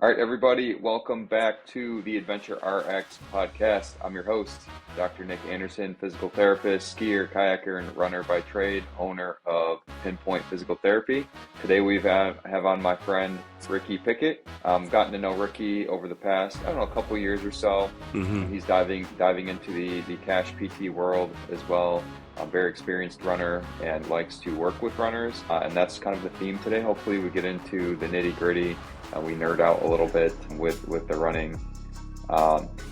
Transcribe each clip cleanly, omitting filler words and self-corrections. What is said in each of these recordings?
All right, everybody, welcome back to the Adventure RX podcast. I'm your host, Dr. Nick Anderson, physical therapist, skier, kayaker, and runner by trade, owner of Pinpoint Physical Therapy. Today we have on my friend Ricky Pickett. Gotten to know Ricky over the past, a couple years or so. He's diving into the cash PT world as well. A very experienced runner and likes to work with runners, and that's kind of the theme today. Hopefully we get into the nitty gritty. We nerd out a little bit with the running.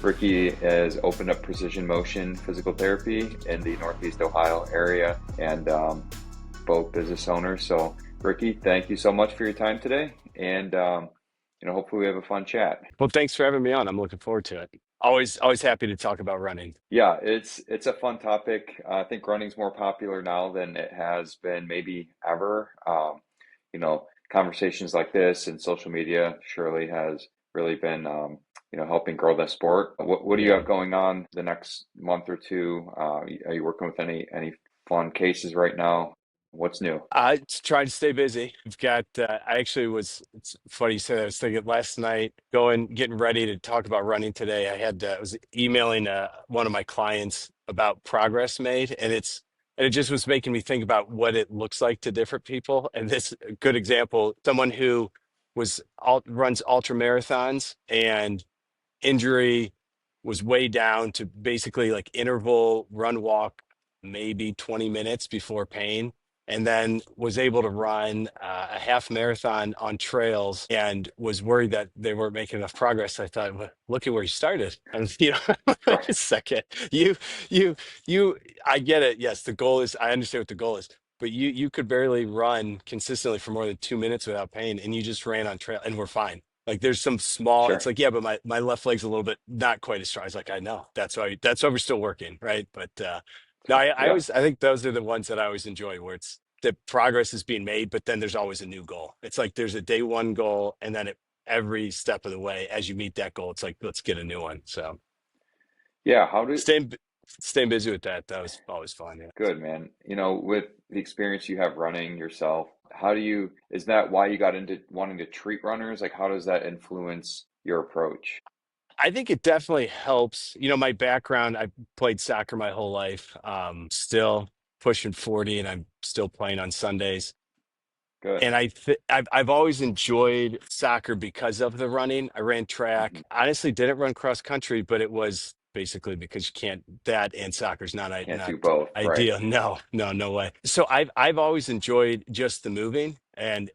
Ricky has opened up Precision Motion Physical Therapy in the Northeast Ohio area, and both business owners. So Ricky, thank you so much for your time today, and hopefully we have a fun chat. Well, thanks for having me on. I'm looking forward to it. Always happy to talk about running. Yeah, it's a fun topic. I think running's more popular now than it has been maybe ever. Conversations like this and social media surely has really been, helping grow the sport. What do you Yeah. have going on the next month or two? Are you working with any fun cases right now? What's new? I trying to stay busy. I've got, it's funny you say that. I was thinking last night, getting ready to talk about running today. I was emailing one of my clients about progress made, and it just was making me think about what it looks like to different people. And this a good example, someone who runs ultra marathons and injury was way down to basically like interval run walk maybe 20 minutes before pain, and then was able to run a half marathon on trails and was worried that they weren't making enough progress. I thought, well, look at where you started. And wait a Right. second, you you you I get it. Yes, the goal is, I understand what the goal is, but you could barely run consistently for more than 2 minutes without pain, and you just ran on trail and we're fine. Like there's some small, it's Sure. like, yeah, but my left leg's a little bit not quite as strong. I was like, I know. That's why we're still working, right? But no, Yeah. I think those are the ones that I always enjoy, where it's the progress is being made, but then there's always a new goal. It's like there's a day one goal, and then every step of the way, as you meet that goal, it's like, let's get a new one. So Yeah. How do staying bu- staying busy with that, that was always fun. Yeah. Good, man. With the experience you have running yourself, is that why you got into wanting to treat runners? Like, how does that influence your approach? I think it definitely helps. My background, I played soccer my whole life. Still pushing 40, and I'm still playing on Sundays. Good. And I've always enjoyed soccer because of the running. I ran Hmm. track. Honestly, didn't run cross country, but it was basically because you can't. That and soccer's Can't not do both, right? ideal. No, no, no way. So I've always enjoyed just the moving, and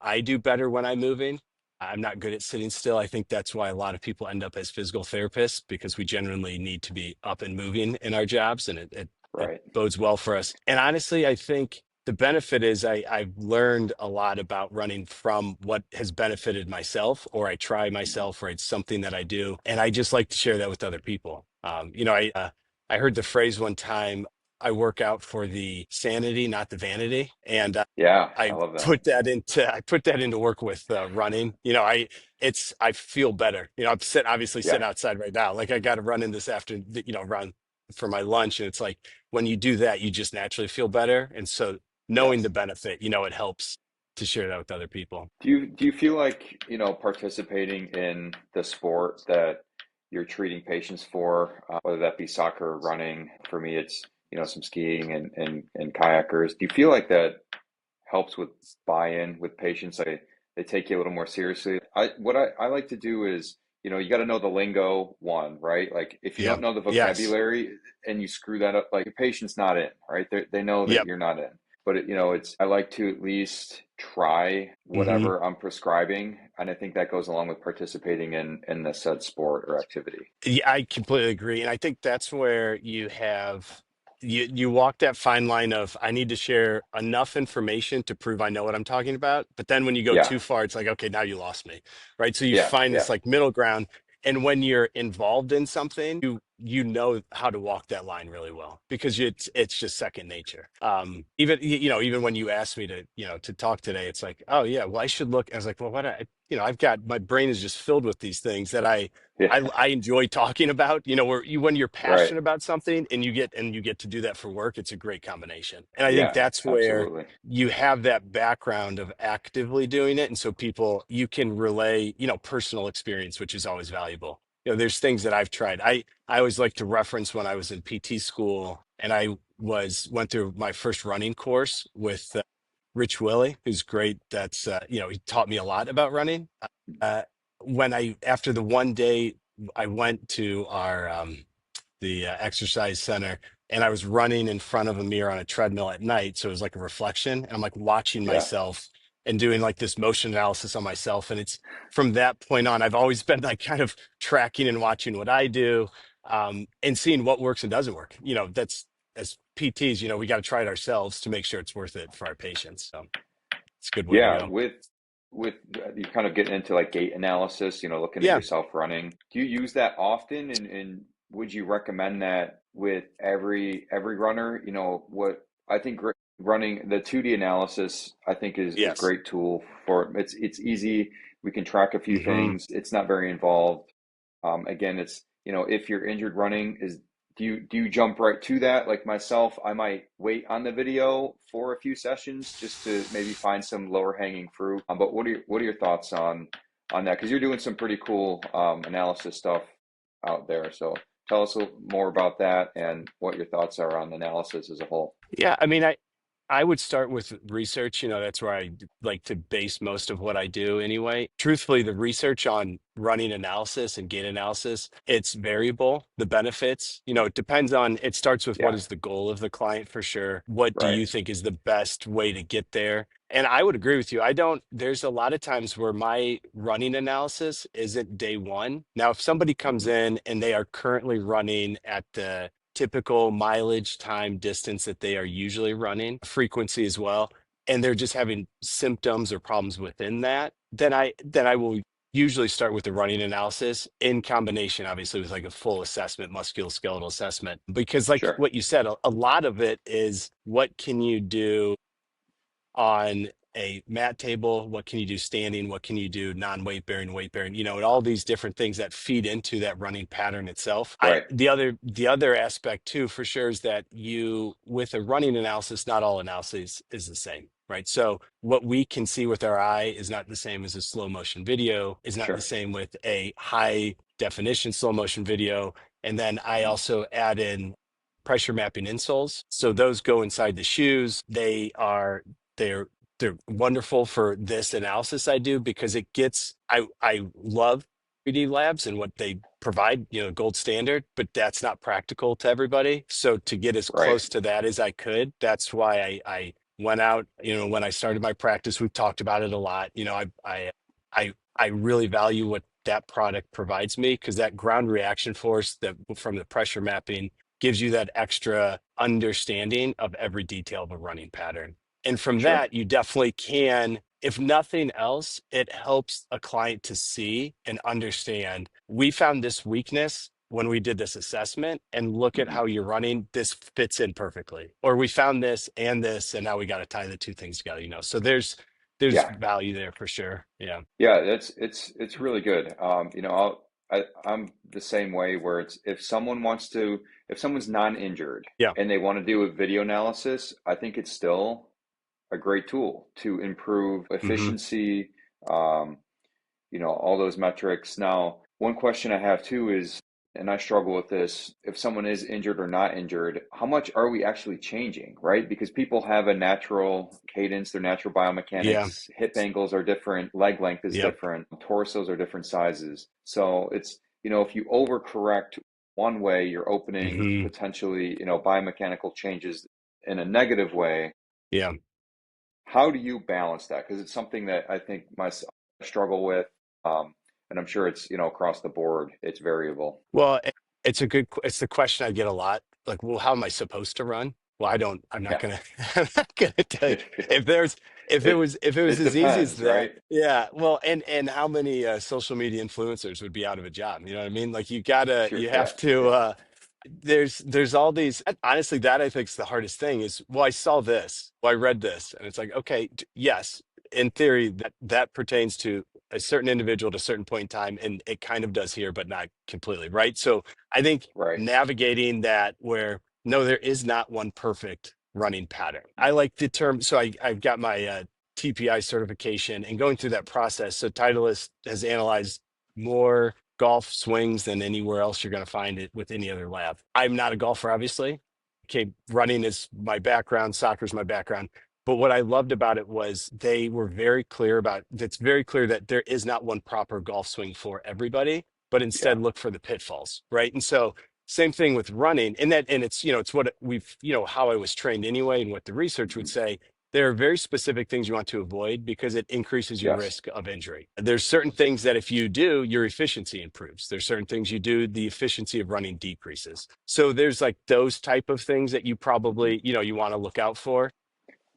I do better when I'm moving. I'm not good at sitting still. I think that's why a lot of people end up as physical therapists, because we generally need to be up and moving in our jobs, and it Right. bodes well for us. And honestly, I think the benefit is I've learned a lot about running from what has benefited myself, or I try Hmm. myself, or it's something that I do. And I just like to share that with other people. I heard the phrase one time, I work out for the sanity, not the vanity. And Yeah, I I love that. put that into work with running. I feel better. Obviously Yeah. sitting outside right now. Like I got to run in this after, run for my lunch. And it's like when you do that, you just naturally feel better. And so knowing the Yes. benefit, it helps to share that with other people. Do you feel like, participating in the sport that you're treating patients for, whether that be soccer or running? For me, it's, some skiing and kayakers. Do you feel like that helps with buy-in with patients? They take you a little more seriously. What I like to do is, you got to know the lingo, one, right? Like if you Yeah. don't know the Yes. vocabulary and you screw that up, like your patient's not in, right? They know that Yep. you're not in. But I like to at least try Hmm. whatever I'm prescribing, and I think that goes along with participating in the said sport or activity. Yeah, I completely agree. And I think that's where you walk that fine line of, I need to share enough information to prove I know what I'm talking about. But then when you go Yeah, too far, it's like, okay, now you lost me. Right. So you yeah, find yeah, this like middle ground. And when you're involved in something, you know how to walk that line really well because it's just second nature. Even even when you asked me to to talk today, it's like, oh yeah, well I should look. I was like, well, what I've got, my brain is just filled with these things that Yeah. I enjoy talking about. Where when you're Right. passionate about something and you get to do that for work, it's a great combination. And I think Yeah, that's where absolutely. you have that background of actively doing it, and so people, you can relay personal experience, which is always valuable. There's things that I've tried. I always like to reference when I was in PT school and I went through my first running course with Rich Willie, who's great. That's he taught me a lot about running. Uh, when I after the one day I went to our the exercise center, and I was running in front of a mirror on a treadmill at night, so it was like a reflection, and I'm like watching Yeah. myself and doing like this motion analysis on myself. And it's from that point on I've always been like kind of tracking and watching what I do, and seeing what works and doesn't work. That's, as PTs, we got to try it ourselves to make sure it's worth it for our patients. So it's a good way to Yeah, go. with you kind of getting into like gait analysis, looking at Yeah. yourself running. Do you use that often, and would you recommend that with every runner? What I think running the 2D analysis, I think is Yes. great tool for it's easy. We can track a few Hmm. things. It's not very involved. Again, it's if you're injured running, is do you jump right to that? Like myself, I might wait on the video for a few sessions just to maybe find some lower hanging fruit. But what are your thoughts on that? Because you're doing some pretty cool analysis stuff out there. So tell us a little more about that and what your thoughts are on analysis as a whole. Yeah, I mean, I would start with research. That's where I like to base most of what I do anyway. Truthfully, the research on running analysis and gait analysis, it's variable. The benefits, it depends on, it starts with what Yeah, is the goal of the client for sure. What do right. you think is the best way to get there? And I would agree with you. There's a lot of times where my running analysis isn't day one. Now, if somebody comes Hmm. in and they are currently running at the typical mileage, time, distance that they are usually running, frequency as well, and they're just having symptoms or problems within that, then I will usually start with the running analysis in combination, obviously, with like a full assessment, musculoskeletal assessment, because like Sure. what you said, a lot of it is what can you do on a mat table, what can you do standing, what can you do non-weight bearing, weight bearing, and all these different things that feed into that running pattern itself. I Right. the other aspect too for sure is that you, with a running analysis, not all analysis is the same, right? So what we can see with our eye is not the same as a slow motion video, is not the Sure. same with a high definition slow motion video. And then I Mhm. also add in pressure mapping insoles, so those go inside the shoes. They're they're wonderful for this analysis I do, because I love 3D labs and what they provide, gold standard, but that's not practical to everybody. So to get as Right. close to that as I could, that's why I went out, when I started my practice, we've talked about it a lot. I really value what that product provides me, because that ground reaction force that from the pressure mapping gives you that extra understanding of every detail of a running pattern. And from Sure. that, you definitely can, if nothing else, it helps a client to see and understand. We found this weakness when we did this assessment, and look at Hmm. how you're running. This fits in perfectly. Or we found this, and now we got to tie the two things together, So there's Yeah. value there for sure. Yeah. Yeah, it's really good. I'm the same way where it's if someone's non-injured Yeah. and they want to do a video analysis, I think it's still a great tool to improve Hmm. efficiency, um, all those metrics. Now, one question I have too is, and I struggle with this, if someone is injured or not injured, how much are we actually changing, right? Because people have a natural cadence, their natural Yeah. biomechanics, hip angles are different, leg length is Yep. different, torsos are different sizes. So if you overcorrect one way, you're opening Hmm. potentially, biomechanical changes in a negative way. Yeah. How do you balance that? Because it's something that I think myself struggle with, and I'm sure it's across the board. It's variable. Well, it's the question I get a lot. Like, well, how am I supposed to run? Well, I don't, I'm not Yeah. gonna, I'm not gonna tell you if there's, if it was It as easy as depends, that. right? Yeah. Well, and how many social media influencers would be out of a job? You know what I mean? Like you gotta, Sure. you Yeah. have to, Yeah. there's all these, and honestly, that I think is the hardest thing is, well, I saw this, well, I read this, and it's like, okay, yes, in theory, that pertains to a certain individual at a certain point in time, and it kind of does here, but not completely, right? So I think Right. navigating that where no, there is not one perfect running pattern. I like the term, so I've got my TPI certification and going through that process. So Titleist has analyzed more golf swings than anywhere else you're going to find it with any other lab. I'm not a golfer, obviously. Okay, running is my background, soccer is my background. But what I loved about it was they were very clear about it's very clear that there is not one proper golf swing for everybody, but Yeah. instead look for the pitfalls, right? And so same thing with running, and that and it's it's what we've how I was trained anyway, and what the research would Mhm. say. There are very specific things you want to avoid because it increases your Yes. risk of injury. There's certain things that if you do, your efficiency improves. There's certain things you do, the efficiency of running decreases. So there's like those type of things that you Mhm. probably, you want to look out for.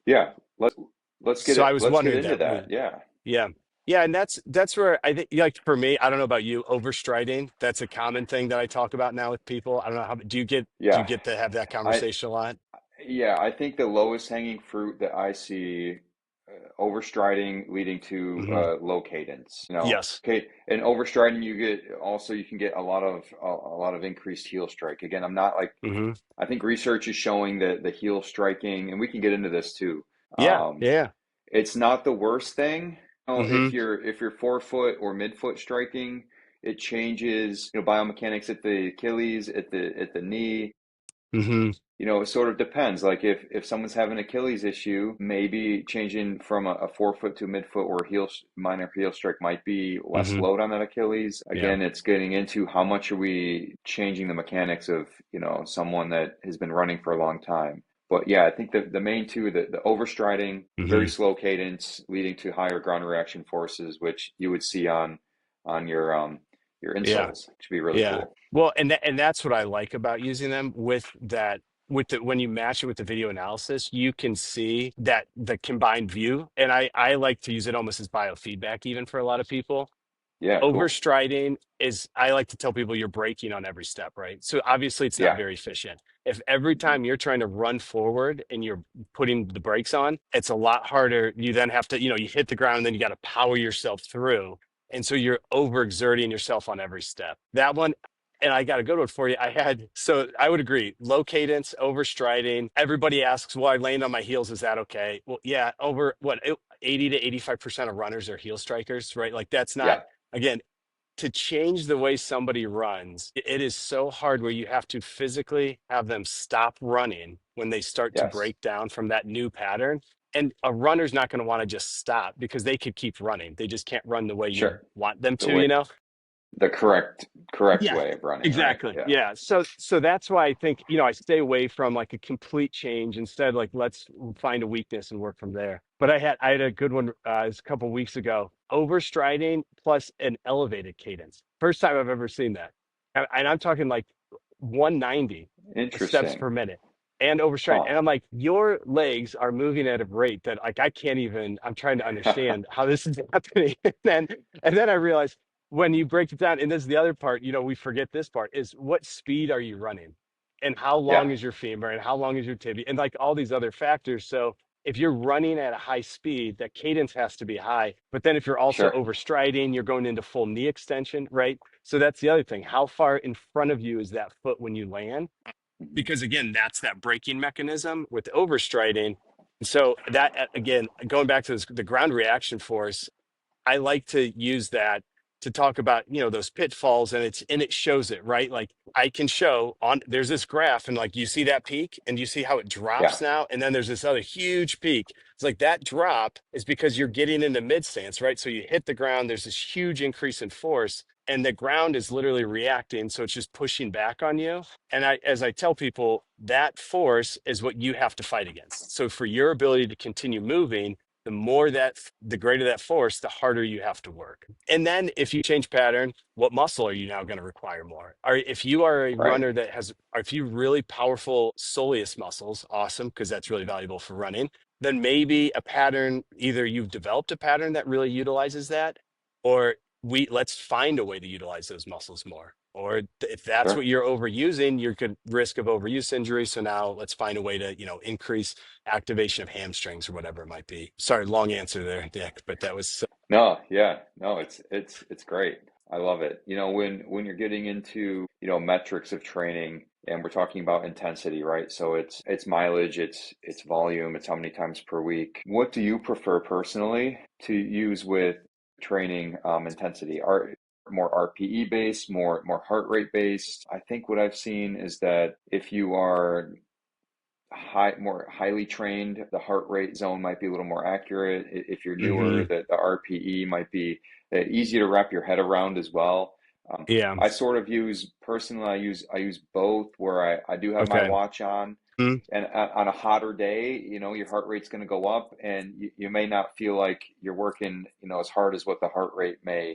Yeah. Let's get So I it. was Let's get wondering into that that. with, Yeah. yeah. Yeah, and that's where I think like for me, I don't know about you, overstriding. That's a common thing that I talk about now with people. I don't know how do you Yeah. get to have that I conversation a lot? Yeah, I think the lowest hanging fruit that I see, overstriding leading to Hmm. low cadence. Yes. Okay, and overstriding you can get a lot of increased heel strike. Again, I'm not like Hmm. I think research is showing that the heel striking, and we can get into this too. Yeah. Um, Yeah. it's not the worst thing. Hmm. If you're forefoot or midfoot striking, it changes biomechanics at the Achilles, at the knee. Hmm. It sort of depends. Like if someone's having Achilles issue, maybe changing from a forefoot to a midfoot or minor heel strike might be less Hmm. load on that Achilles. Yeah. Again, it's getting into how much are we changing the mechanics of, someone that has been running for a long time. But yeah, I think the main two, the overstriding, very Hmm. slow cadence leading to higher ground reaction forces, which you would see on your Yeah. insoles, which would be really Yeah. cool. Well, and that's what I like about using them with that with the when you match it with the video analysis, you can see that the combined view. And I like to use it almost as biofeedback even for a lot of people. Yeah, cool. Overstriding is I like to tell people you're braking on every step, right? So obviously it's not Yeah. very efficient. If every Mhm. time you're trying to run forward and you're putting the brakes on, it's a lot harder. You then have to, you hit the ground and then you got to power yourself through. And so you're overexerting yourself on every step. That one, and I got a good one for you. So I would agree, low cadence, overstriding. Everybody asks, well, I land on my heels. Is that okay? Well, yeah, 80 to 85% of runners are heel strikers, right? Like that's not, Yeah. again, to change the way somebody runs, it is so hard where you have to physically have them stop running when they start to Yes. break down from that new pattern. And a runner's not going to want to just stop because they could keep running. They just can't run the way you Sure. want them The to, way you know? the correct Yeah, way of running, right? exactly. Yeah. Yeah. So that's why I think, I stay away from like a complete change. Instead, like let's find a weakness and work from there. But I had a good one a couple weeks ago. Overstriding plus an elevated cadence. First time I've ever seen that. And I'm talking like 190 steps Interesting. per minute and overstride. Huh. And I'm like, your legs are moving at a rate that like I can't even, I'm trying to understand how this is happening. And then I realized when you break it down, and this is the other part, we forget this part is what speed are you running and how Yeah. long is your femur and how long is your tibia and like all these other factors. So if you're running at a high speed, that cadence has to be high. But then if you're also Sure. overstriding, you're going into full knee extension, right? So that's the other thing. How far in front of you is that foot when you land? Mhm. Because again, that's that braking mechanism with overstriding. So that again, going back to the ground reaction force, I like to use that to talk about, those pitfalls and it shows it, right? Like I can show on there's this graph and like you see that peak and you see how it Yeah. drops now and then there's this other huge peak. It's like that drop is because you're getting into mid stance, right? So you hit the ground, there's this huge increase in force and the ground is literally reacting, so it's just pushing back on you. And as I tell people, that force is what you have to fight against. So for your ability to continue moving, the greater that force, the harder you have to work. And then if you change pattern, what muscle are you now going to require more? Or if you are a Right. runner that has, or if you really powerful soleus muscles, awesome, because that's really valuable for running, then maybe a pattern, either you've developed a pattern that really utilizes that, or let's find a way to utilize those muscles more. Or if that's what Sure. you're overusing, you're could risk of overuse injury. So now let's find a way to, increase activation of hamstrings or whatever it might be. Sorry, long answer there, Dick, but that was No, yeah, no, it's great. I love it. When you're getting into, metrics of training and we're talking about intensity, right? So it's mileage, it's volume, it's how many times per week. What do you prefer personally to use with training intensity? Are more RPE based, more heart rate based? I think what I've seen is that if you are more highly trained, the heart rate zone might be a little more accurate. If you're newer, hmm the RPE might be easy to wrap your head around as well. Um, yeah. I sort of use personally. I use both, where I do have my Okay. watch on, Mm, and on a hotter day, your heart rate's going to go up, and you may not feel like you're working, as hard as what the heart rate may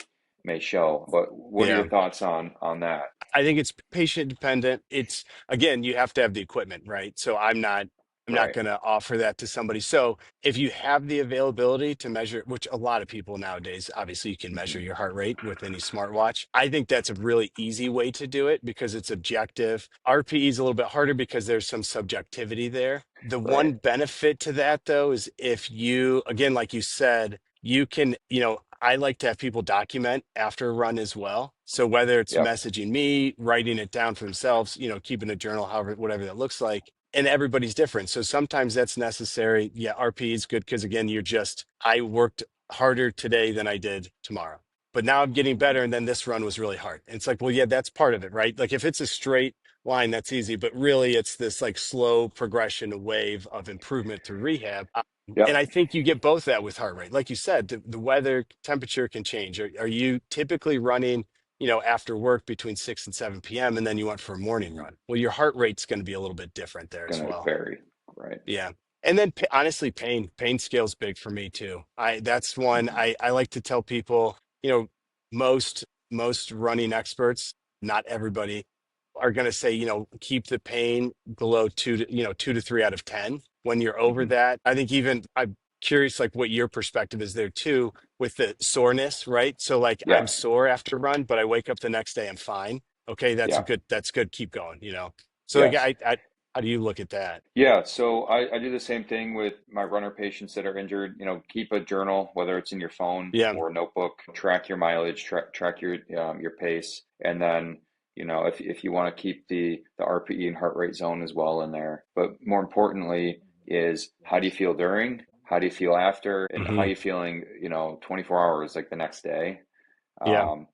show. But what are yeah. your thoughts on that? I think it's patient dependent. It's again, you have to have the equipment, right? So I'm not Right. going to offer that to somebody. So if you have the availability to measure, which a lot of people nowadays, obviously you can measure Hmm. your heart rate with any smartwatch. I think that's a really easy way to do it because it's objective. RPE is a little bit harder because there's some subjectivity there. The one Right. benefit to that though is if you, again, like you said, you can, I like to have people document after a run as well. So whether it's Yep. messaging me, writing it down for themselves, keeping a journal, however, whatever that looks like. And everybody's different. So sometimes that's necessary. Yeah, RP is good because again, I worked harder today than I did tomorrow. But now I'm getting better. And then this run was really hard. And it's like, well, yeah, that's part of it, right? Like if it's a straight line, that's easy. But really, it's this like slow progression, a wave of improvement through rehab. And I Yep. think you get both that with heart rate. Like you said, the weather temperature can change. Are you typically running, after work between 6 and 7 p.m. and then you went for a morning Mhm. run? Well, your heart rate's going to be a little bit different there as Gonna well. vary. Right. Yeah. And then honestly, pain scale's big for me too. That's one Mhm. I like to tell people, most running experts, not everybody, are going to say, keep the pain below 2 to 3 out of 10. When you're over Mhm. that, I think even I'm curious, like what your perspective is there too with the soreness, right? So like I'm Yeah. sore after a run, but I wake up the next day, I'm fine. Okay, Yeah. that's good. Keep going. So like Yes. how do you look at that? Yeah. So I do the same thing with my runner patients that are injured. Keep a journal, whether it's in your phone Yeah. or a notebook. Track your mileage. Track your pace, and then if you want to keep the RPE and heart rate zone as well in there. But more importantly, is how do you feel during? How do you feel after? And how hmm you feeling? 24 hours like the next day. Yeah. Um,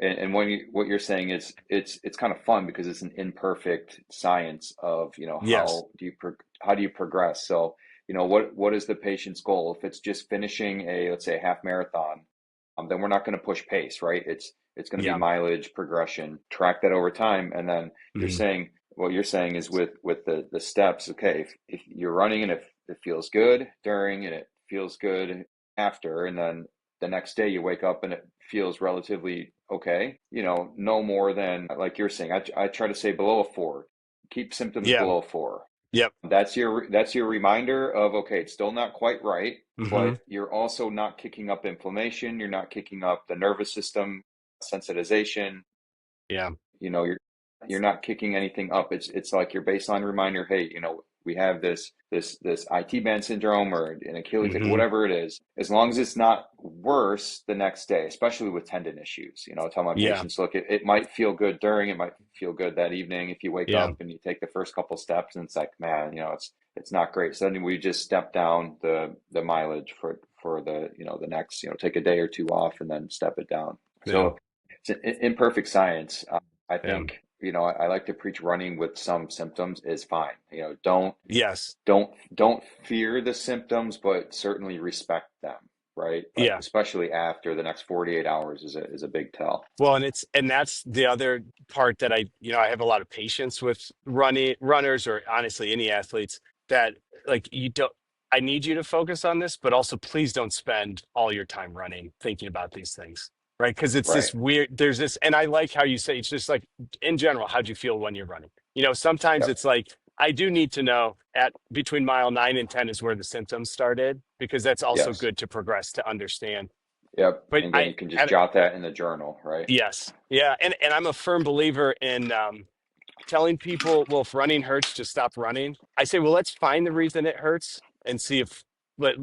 and what you're saying is it's kind of fun because it's an imperfect science of Yes. how do you progress. So what is the patient's goal? If it's just finishing let's say a half marathon, then we're not going to push pace, right? It's going to be Yeah. mileage progression. Track that over time, and then you're hmm saying what you're saying is with the steps. Okay, if you're running and if it feels good during and it feels good after, and then the next day you wake up and it feels relatively okay, no more than, like you're saying, I try to say below a 4. Keep symptoms Yeah. below 4. Yep. That's your reminder of, okay, it's still not quite right, hmm but you're also not kicking up inflammation, you're not kicking up the nervous system sensitization, Yeah. you're not kicking anything up. It's like your baseline reminder. Hey, we have this IT band syndrome or an Achilles, like hmm whatever it is. As long as it's not worse the next day, especially with tendon issues. I tell my Yeah. patients, look, it might feel good during, it might feel good that evening if you wake Yeah. up and you take the first couple steps, and it's like, man, it's not great. So then we just step down the mileage for the next, take a day or two off and then step it down. Yeah. So it's an imperfect science. I Yeah. think, I like to preach running with some symptoms is fine. Yes. Don't fear the symptoms, but certainly respect them, right? Like Yeah. especially after the next 48 hours is a big tell. Well, and that's the other part that I have a lot of patience with runners or honestly any athletes that like you don't. I need you to focus on this, but also please don't spend all your time running thinking about these things. Right. Because it's Right. this weird, there's this, and I like how you say it's just like in general, how'd you feel when you're running? Sometimes Yep. it's like, I do need to know at between mile 9 and 10 is where the symptoms started, because that's also Yes. good to progress to understand. Yep. But And then I, you can just at, jot that in the journal, right? yes. Yeah. And I'm a firm believer in, telling people, well, if running hurts, just stop running. I say, well, let's find the reason it hurts and see if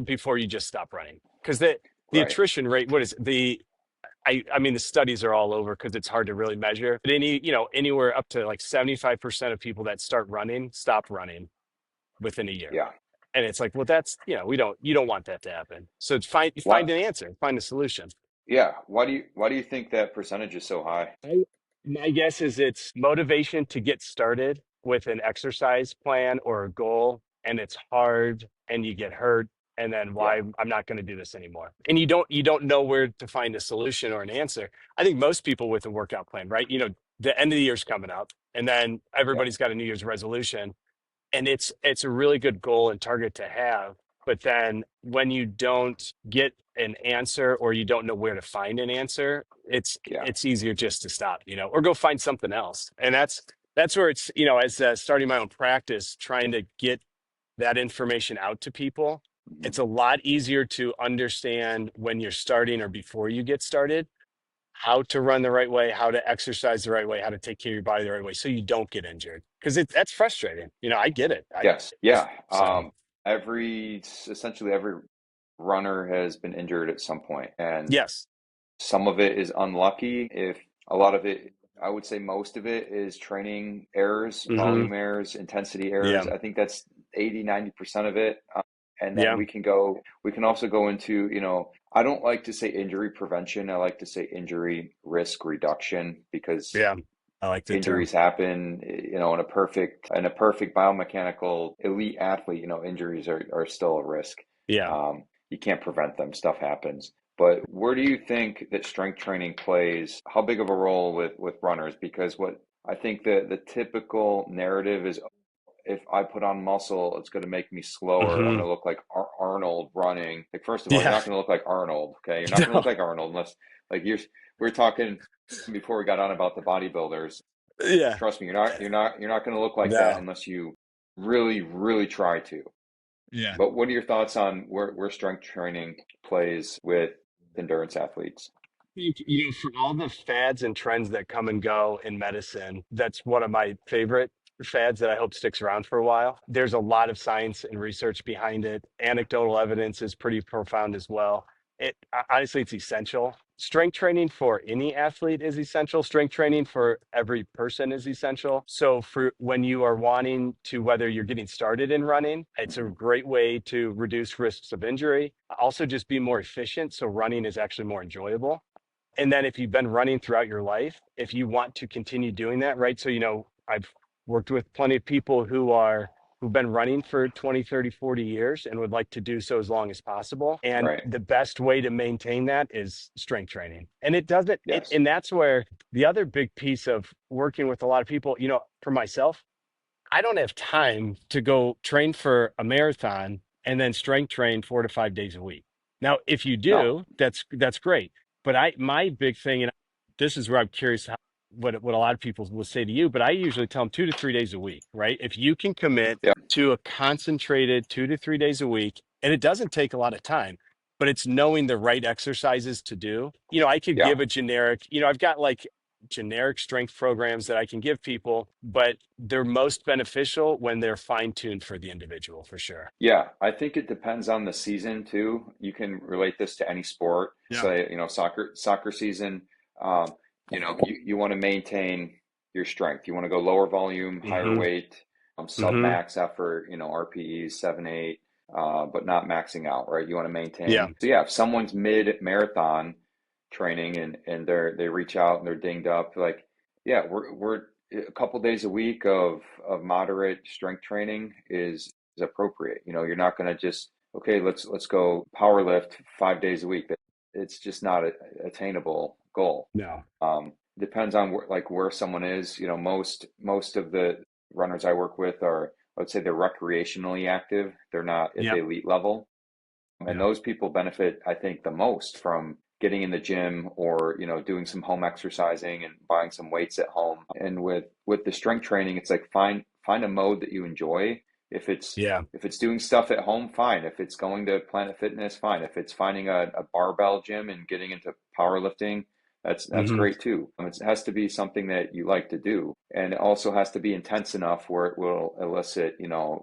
before you just stop running. Because the Right. attrition rate, what is it? I mean, the studies are all over because it's hard to really measure. But anywhere up to like 75% of people that start running stop running within a year. Yeah. And it's like, well, that's, you don't want that to happen. So it's find What? an answer, find a solution. Yeah. Why do you think that percentage is so high? My guess is it's motivation to get started with an exercise plan or a goal, and it's hard, and you get hurt, and then Yeah. why I'm not going to do this anymore. And you don't know where to find a solution or an answer. I think most people with a workout plan, right? The end of the year's coming up, and then Yep. everybody's got a New Year's resolution, and it's a really good goal and target to have. But then when you don't get an answer or you don't know where to find an answer, it's Yeah. it's easier just to stop, or go find something else. And that's where it's, as starting my own practice, trying to get that information out to people. Mhm. It's a lot easier to understand when you're starting or before you get started, how to run the right way, how to exercise the right way, how to take care of your body the right way so you don't get injured. Because that's frustrating. I get it. Yes. If Yeah. so, Essentially every runner has been injured at some point, and yes. some of it is unlucky. If a lot of it, I would say most of it is training errors, Hmm. volume errors, intensity errors. Yeah. I think that's 80, 90% of it. And then Yeah. we can also go into, I don't like to say injury prevention. I like to say injury risk reduction, because Yeah. I like the term. injuries happen, in a perfect biomechanical elite athlete, injuries are still a risk. Yeah. You can't prevent them. Stuff happens. But where do you think that strength training plays, how big of a role with runners? Because what I think the typical narrative is, if I put on muscle, it's going to make me slower. I'm Hmm. going to look like Arnold running. Like, first of all, you're Yeah. not going to look like Arnold. Okay, you're not going to No. look like Arnold unless, like, we're talking before we got on about the bodybuilders. Yeah. Trust me, you're not going to look like that No. unless you really, really try to. Yeah. But what are your thoughts on where strength training plays with endurance athletes? Think, for all the fads and trends that come and go in medicine, that's one of my favorite fads that I hope sticks around for a while. There's a lot of science and research behind it. Anecdotal evidence is pretty profound as well. Honestly, it's essential. Strength training for any athlete is essential. Strength training for every person is essential. So for when you are wanting to, whether you're getting started in running, it's a Mhm. great way to reduce risks of injury. Also just be more efficient. So running is actually more enjoyable. And then if you've been running throughout your life, if you want to continue doing that, right? So, I've worked with plenty of people who've been running for 20, 30, 40 years and would like to do so as long as possible. And Right. the best way to maintain that is strength training. And it doesn't, Yes. and that's where the other big piece of working with a lot of people, for myself, I don't have time to go train for a marathon and then strength train 4 to 5 days a week. Now, if you No. do, that's great. But my big thing, and this is where I'm curious what a lot of people will say to you, but I usually tell them 2 to 3 days a week, right? If you can commit Yeah. to a concentrated 2 to 3 days a week, and it doesn't take a lot of time, but it's knowing the right exercises to do. I could Yeah. give a generic, I've got like generic strength programs that I can give people, but they're most beneficial when they're fine tuned for the individual for sure. Yeah, I think it depends on the season too. You can relate this to any sport. Yeah. Say, soccer season, um, you want to maintain your strength. You want to go lower volume, higher Hmm. weight, sub Hmm. max effort, RPEs 7, 8, but not maxing out, right? You want to Yeah. maintain. So yeah, if someone's mid marathon training and they reach out and they're dinged up, like, yeah, we're a couple days a week of moderate strength training is appropriate. You're not going to just, okay, let's go power lift 5 days a week. It's just not a attainable goal. No. Depends on where someone is. Most of the runners I work with are I would say they're recreationally active. They're not at the Yep. elite level. And Yep. those people benefit, I think, the most from getting in the gym or, doing some home exercising and buying some weights at home. And with the strength training, it's like find a mode that you enjoy. If it's Yeah. if it's doing stuff at home, fine. If it's going to Planet Fitness, fine. If it's finding a barbell gym and getting into powerlifting, that's Hmm. great too. It has to be something that you like to do, and it also has to be intense enough where it will elicit,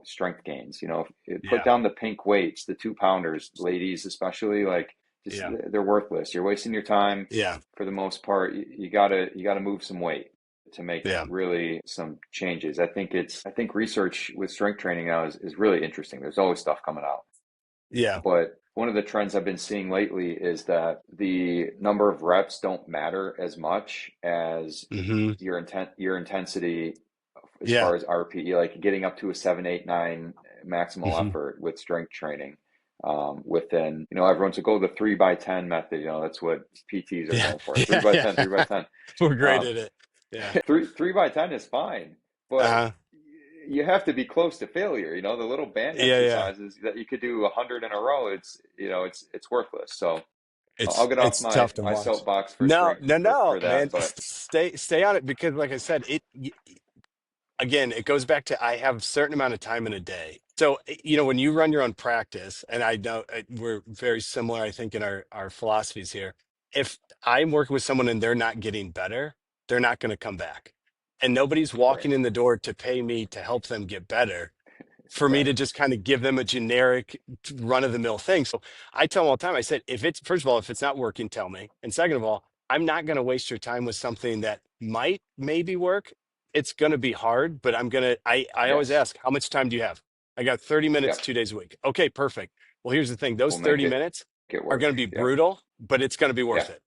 strength gains. Put Yeah. down the pink weights, the 2 pounders, ladies especially. Like, just Yeah. they're worthless. You're wasting your time. Yeah. For the most part, you gotta move some weight to make Yeah. really some changes. I think research with strength training now is really interesting. There's always stuff coming out. Yeah. But one of the trends I've been seeing lately is that the number of reps don't matter as much as Hmm. your intensity as Yeah. far as RPE, like getting up to a 7, 8, 9 maximal Hmm. effort with strength training. Within, everyone's like, oh, the 3 by 10 method, that's what PTs are Yeah. going for. Three Yeah. by Yeah. 10, 3 by 10. We're great Um, at it. Yeah. three by 10 is fine, but Uh-huh. you have to be close to failure. The little band Yeah. Yeah. exercises that you could do 100 in a row, it's worthless. So I'll It's get off it's my tough to my watch. soapbox for No, strength no, for no, that, man. but Stay on it because, like I said, again, it goes back to I have a certain amount of time in a day. So, when you run your own practice, and I know we're very similar, I think, in our philosophies here. If I'm working with someone and they're not getting better, they're not going to come back. And nobody's right, walking in the door to pay me to help them get better for me right, to just kind of give them a generic run of the mill thing. So I tell them all the time, I said, if it's, first of all, if it's not working, tell me. And second of all, I'm not going to waste your time with something that might maybe work. It's going to be hard, but I always yes, ask, how much time do you have? I got 30 minutes, yep, 2 days a week. Okay, perfect. Well, here's the thing. Those we'll make 30 it minutes get are work. going to be Yep, brutal, but it's going to be yeah, worth it.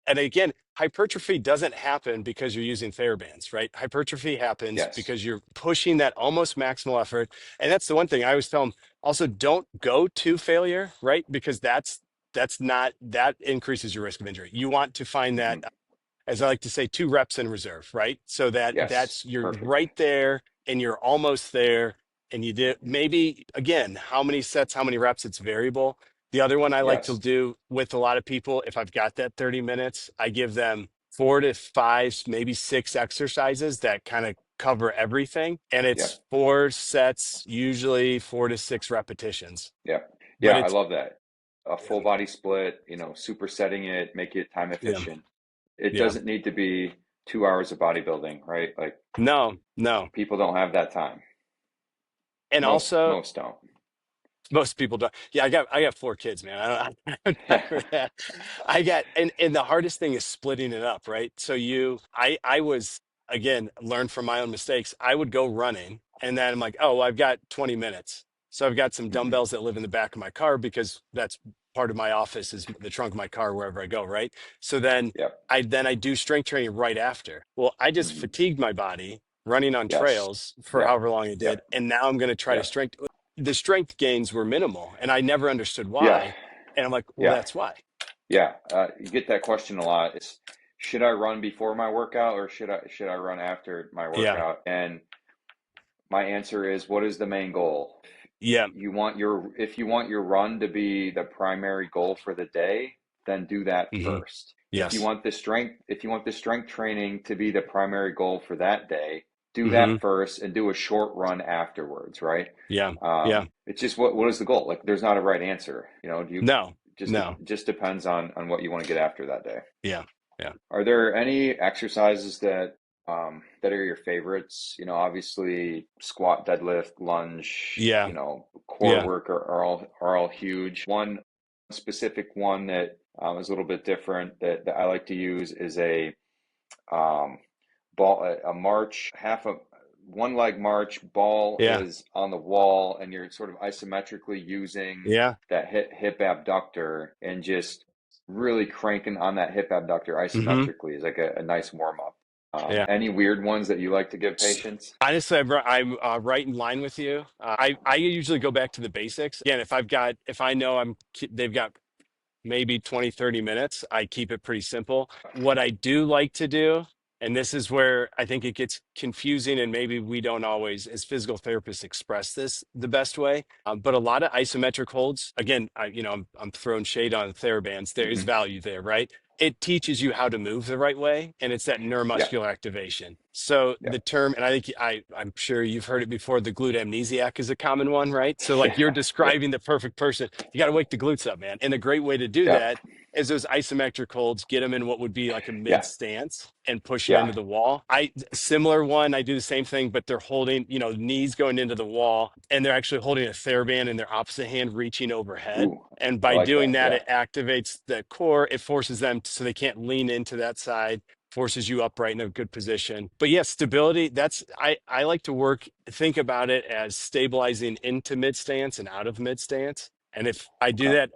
And again, hypertrophy doesn't happen because you're using TheraBands, right? Hypertrophy happens yes, because you're pushing that almost maximal effort. And that's the one thing I always tell them. Also, don't go to failure, right? Because that's not that increases your risk of injury. You want to find that, hmm, as I like to say, 2 reps in reserve, right? So yes, that's you're perfect, right there and you're almost there. And you did maybe again, how many sets, how many reps, it's variable. The other one I like to yes, do with a lot of people, if I've got that 30 minutes, I give them 4 to 5, maybe 6 exercises that kind of cover everything. And yep, it's 4 sets, usually 4 to 6 repetitions. yep, But yeah. I it's love that. A full yeah, body split, supersetting it, make it time yeah, efficient. It yeah. doesn't need to be 2 hours of bodybuilding, right? Like, No, no. people don't have that time. And Most also most don't. most people don't. Yeah, I got 4 kids, man. I don't have time for that. And the hardest thing is splitting it up, right? So I was again learned from my own mistakes. I would go running, and then I'm like, oh, well, I've got 20 minutes. So I've got some Hmm. dumbbells that live in the back of my car because that's part of my office is the trunk of my car wherever I go, right? So then Yep. I do strength training right after. Well, I just Hmm. fatigued my body running on Yes. trails for Yep. however long I did, Yep. and now I'm going to try to Yep. strength the strength gains were minimal and I never understood Yeah. why. And I'm like, well, Yeah. that's why. Yeah. You get that question a lot. It's, should I run before my workout or should I run after my Yeah. workout? And my answer is, what is the main goal? Yeah. If you want your run to be the primary goal for the day, then do that Hmm. first. Yes. If you want the strength training to be the primary goal for that day, do Hmm. that first and do a short run afterwards, right? Yeah. Yeah. It's just what is the goal? Like, there's not a right answer. Do you No, just no. just depends on what you want to get after that day. Yeah. Yeah. Are there any exercises that are your favorites? Obviously squat, deadlift, lunge, Yeah. core Yeah. work are all huge. One specific one that is a little bit different that I like to use is a um, ball, a march, one leg march. Ball Yeah. is on the wall, and you're sort of isometrically using Yeah. that hip abductor and just really cranking on that hip abductor Hmm. isometrically is like a nice warm up. Yeah. Any weird ones that you like to give patients? Honestly, I'm right in line with you. I usually go back to the basics. Again, if I know they've got maybe 20, 30 minutes, I keep it pretty simple. What I do like to do And this is where I think it gets confusing, and maybe we don't always, as physical therapists, express this the best way. But a lot of isometric holds, again, I'm throwing shade on TheraBands. There is Hmm. value there, right? It teaches you how to move the right way, and it's that Yeah. neuromuscular activation. So Yeah. the term, and I think I'm sure you've heard it before, the glute amnesiac is a common one, right? So like you're Yeah. Yeah. describing the perfect person. You got to wake the glutes up, man. And a great way to do Yeah. that is those isometric holds, get them in what would be like a mid Yeah. stance and push it Yeah. into the wall. Similar one, I do the same thing, but they're holding, knees going into the wall, and they're actually holding a TheraBand in their opposite hand, reaching overhead. Ooh, And I by like doing that. that, Yeah. it activates the core. It forces them so they can't lean into that side, forces you upright in a good position. But yeah, stability, I like to think about it as stabilizing into mid stance and out of mid stance. And if I do Okay. that,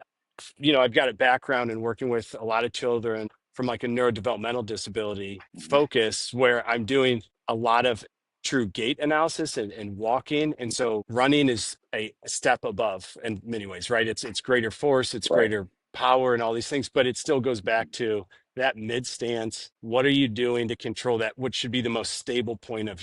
I've got a background in working with a lot of children from like a neurodevelopmental disability Hmm. focus where I'm doing a lot of true gait analysis and walking. And so running is a step above in many ways, right? It's greater force, it's Right. greater power and all these things, but it still goes back to that mid stance. What are you doing to control that? What should be the most stable point of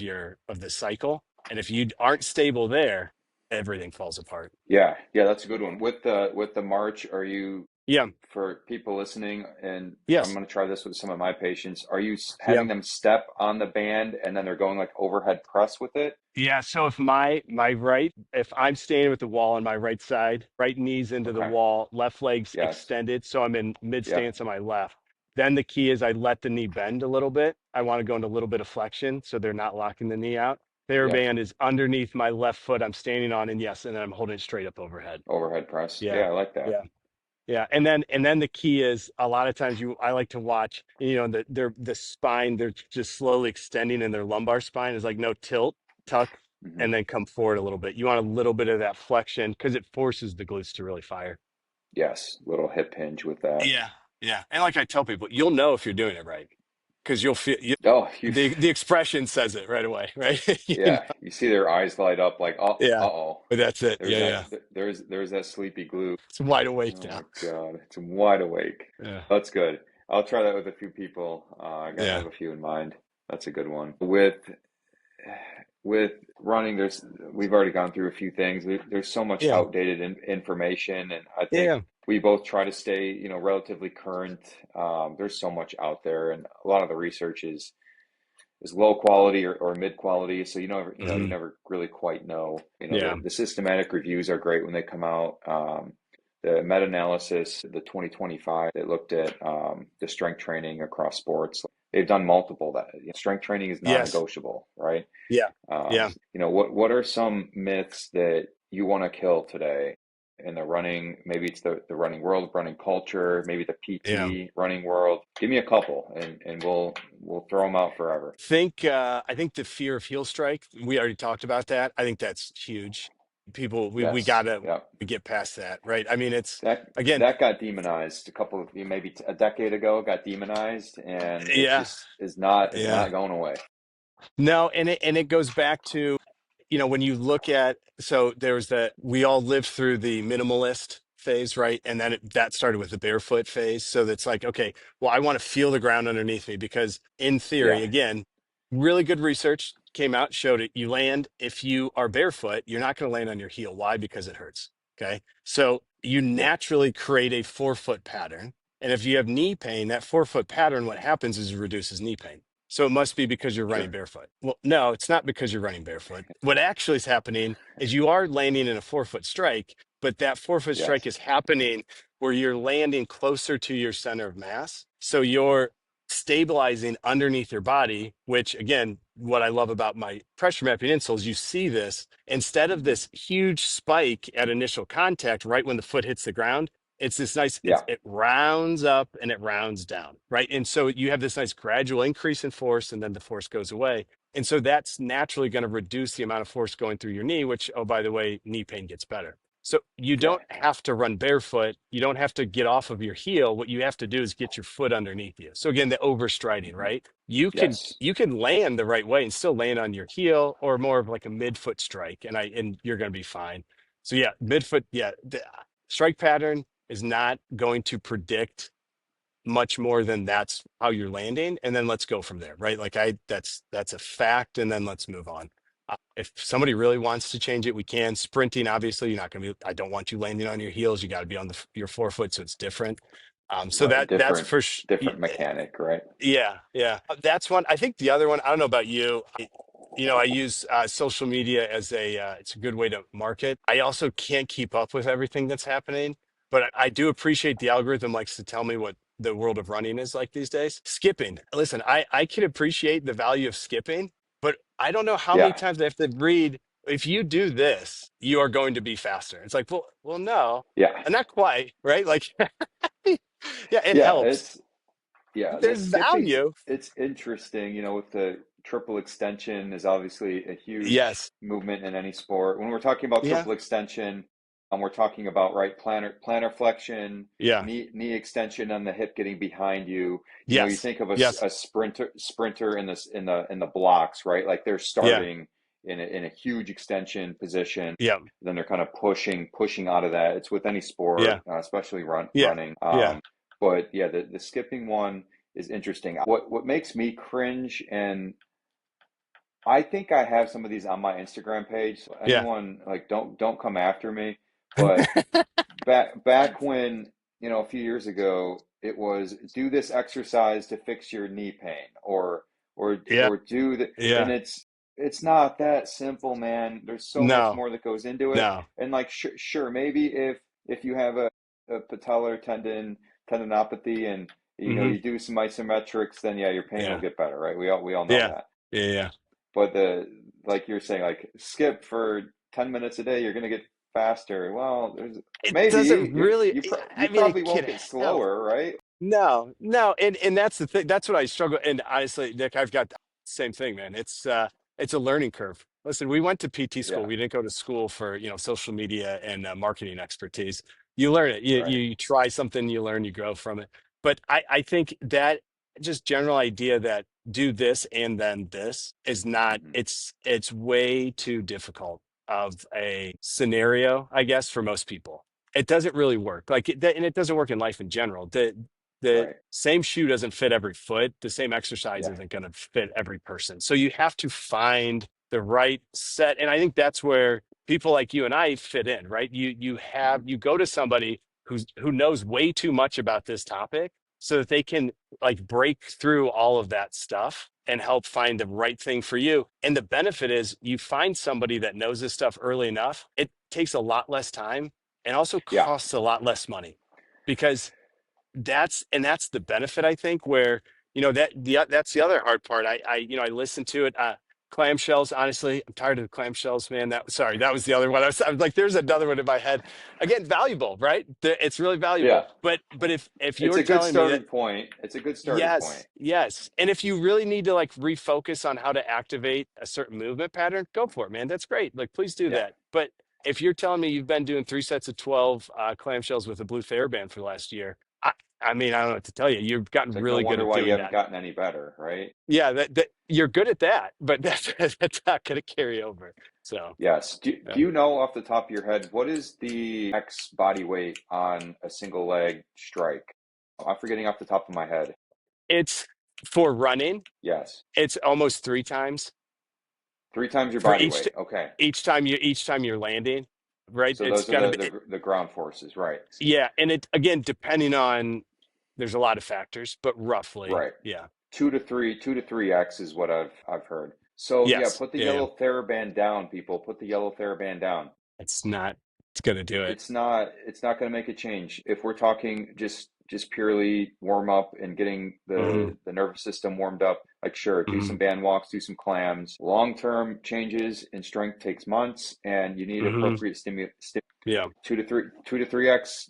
the cycle? And if you aren't stable there, everything falls apart. Yeah. Yeah. That's a good one. With the march, are you, Yeah. for people listening, and I'm Yes. going to try this with some of my patients, are you Yeah. having them step on the band and then they're going like overhead press with it? Yeah, so if if I'm standing with the wall on my right side, right knees into the Okay. wall, left legs Yes. extended, so I'm in mid Yep. stance on my left. Then the key is I let the knee bend a little bit. I want to go into a little bit of flexion so they're not locking the knee out. Their Yep. band is underneath my left foot I'm standing on, and yes, and then I'm holding it straight up overhead. Overhead press. Yeah. Yeah. I like that. Yeah. Yeah, and then the key is a lot of times I like to watch, the spine, they're just slowly extending in their lumbar spine is like no tilt, tuck, Hmm. and then come forward a little bit. You want a little bit of that flexion because it forces the glutes to really fire. Yes. Little hip hinge with that. Yeah, yeah. And like I tell people, you'll know if you're doing it right because Oh, you. the expression says it right away, right? You Yeah. know? You see their eyes light up like, oh, Yeah, uh-oh. but that's it. There's Yeah, that. yeah. There's that sleepy glue. It's wide awake Oh now. my God, it's wide awake. Yeah, That's good. I'll try that with a few people. I yeah, have a few in mind. That's a good one. With running, we've already gone through a few things. There's so much yeah, outdated information, and I think yeah, we both try to stay, relatively current. There's so much out there, and a lot of the research is low quality or mid quality. So you hmm, never really quite know. yeah, The systematic reviews are great when they come out. The meta-analysis, the 2025, that looked at the strength training across sports. They've done multiple that. Strength training is yes, non-negotiable, right? yeah, yeah, What are some myths that you want to kill today in the running? Maybe it's the running world, running culture, maybe the yeah. PT running world. Give me a couple, and we'll throw them out forever. I think the fear of heel strike, we already talked about that. I think that's huge. People, we Yes. gotta Yeah. get past that, right? I mean, it's That again, that got demonized a couple of maybe a decade ago. It got demonized, and it yeah, just is not yeah. going away. No, and it goes back to, when you look at, so there's that we all lived through the minimalist phase, right? And then that started with the barefoot phase. So that's like, okay, well, I want to feel the ground underneath me because in Yeah. theory, again, really good research came out, showed it. You land, if you are barefoot, you're not going to land on your heel. Why? Because it hurts. Okay. So you Yeah. naturally create a forefoot pattern. And if you have knee pain, that forefoot pattern, what happens is it reduces knee pain. So it must be because you're running Sure. barefoot. Well, no, it's not because you're running barefoot. What actually is happening is you are landing in a forefoot strike, but that forefoot strike Yes. is happening where you're landing closer to your center of mass. So you're stabilizing underneath your body, which again, what I love about my pressure mapping insoles, you see this instead of Hmm. this huge spike at initial contact, right when the foot hits the ground, it's this nice, Yeah. it rounds up and it rounds down, right? And so you have this nice gradual increase in force and then the force goes away. And so that's naturally going to reduce the amount of force going through your knee, which, oh, by the way, knee pain gets better. So you Yeah. don't have to run barefoot. You don't have to get off of your heel. What you have to do is get your foot underneath you. So again, the overstriding, Hmm. right? You can Yes. you can land the right way and still land on your heel or more of like a midfoot strike, and you're going to be fine. So yeah, midfoot, yeah, the strike pattern is not going to predict much more than that's how you're landing, and then let's go from there, right? Like that's a fact, and then let's move on. If somebody really wants to change it, we can. Sprinting, obviously, you're not going to be. I don't want you landing on your heels. You got to be on your forefoot, so it's different. So Right. that's Different for different mechanic, right? yeah, yeah. That's one. I think the other one, I don't know about you. I use social media as it's a good way to market. I also can't keep up with everything that's happening, but I do appreciate the algorithm likes to tell me what the world of running is like these days. Skipping. Listen, I can appreciate the value of skipping, but I don't know how many Yeah. times I have to read, if you do this, you are going to be faster. It's like, well, no, Yeah. and not quite, right? Like, yeah, it Yeah, helps. it's yeah, the There's skipping's value. it's interesting, with the triple extension is obviously a huge Yes. movement in any sport. When we're talking about Yeah. triple extension, we're talking about right plantar flexion, Yeah. knee extension on the hip getting behind you. You Yes. think of Yes. a sprinter in this in the blocks, right? Like they're Yeah. starting in a huge extension position, Yeah. then they're kind of pushing out of that. It's with any Yeah. sport, especially Yeah. running. Yeah. But yeah, the skipping one is interesting. What makes me cringe, and I think I have some of these on my Instagram page. So Yeah. anyone like don't come after me. But back when, a few years ago, it was do this exercise to fix your knee pain, Yeah. or do the, and Yeah. it's not that simple, man. There's so much No. more that goes into it. No. And like sure, maybe if you have a patellar tendinopathy, and Hmm. you do some isometrics, then yeah, your pain will Yeah. get better, right? We all know Yeah. that. Yeah. Yeah. But like you're saying, like skip for 10 minutes a day, you're gonna get faster. Well, there's It maybe doesn't really, you I mean, probably it won't can get help. slower, right? No, no, and that's the thing. That's what I struggle. And honestly, Nick, I've got the same thing, man. It's a learning curve. Listen, we went to PT school. Yeah, We didn't go to school for social media and marketing expertise. You learn it. You, right. you try something, you learn, you grow from it. But I think that just general idea that do this and then this is not. Hmm. It's way too difficult of a scenario, I guess, for most people. It doesn't really work. And it doesn't work in life in general. The Right. same shoe doesn't fit every foot. The same exercise Yeah. isn't going to fit every person. So you have to find the right set. And I think that's where people like you and I fit in, right? Hmm. You go to somebody who knows way too much about this topic so that they can like break through all of that stuff and help find the right thing for you. And the benefit is you find somebody that knows this stuff early enough, it takes a lot less time and also Yeah. costs a lot less money because that's the benefit I think where that's the other hard part. I listen to it. Clamshells, honestly, I'm tired of the clamshells, man. That was the other one. I was like, there's another one in my head. Again, valuable, right? It's really Yeah. valuable. But if It's you're a good telling me that starting point. It's a good starting point. yes, yes. And if you really need to like refocus on how to activate a certain movement pattern, go for it, man. That's great. Like, please do Yeah. that. But if you're telling me you've been doing 3 sets of 12 clamshells with a blue TheraBand for the last year, I mean, I don't know what to tell you. You've gotten It's like no really good wonder at why you doing haven't that. gotten any better, right? Yeah, that you're good at that, but that's not going to carry over. So, Yes. Do yeah. you know off the top of your head what is the X body weight on a single leg strike? I'm forgetting off the top of my head. It's for running, Yes. it's almost 3 times Three times your for body weight. Okay. each time you're landing, right? So It's those are got to be. the ground forces, right? Yeah, and it again depending on there's a lot of factors, but roughly, Right. yeah. 2 to 3x is what I've heard. So yeah, Yes. put the Yeah, yeah. yellow TheraBand down, people. Put the yellow TheraBand down. It's not it's gonna do it. It's not going to make a change. If we're talking just purely warm up and getting Hmm. the nervous system warmed up, like sure, do Hmm. some band walks, do some clams. Long term changes in strength takes months, and you need Hmm. appropriate Yeah. 2 to 3x.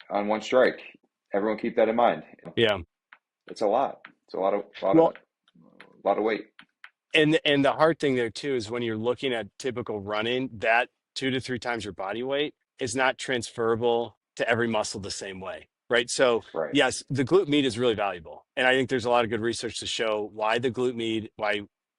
On one strike. Everyone keep that in mind. Yeah. It's a lot. It's a Well, lot of weight. and the hard thing there too is when you're looking at typical running, that 2 to 3 times your body weight is not transferable to every muscle the same way, right? So Right. yes, the glute med is really valuable, and I think there's a lot of good research to show why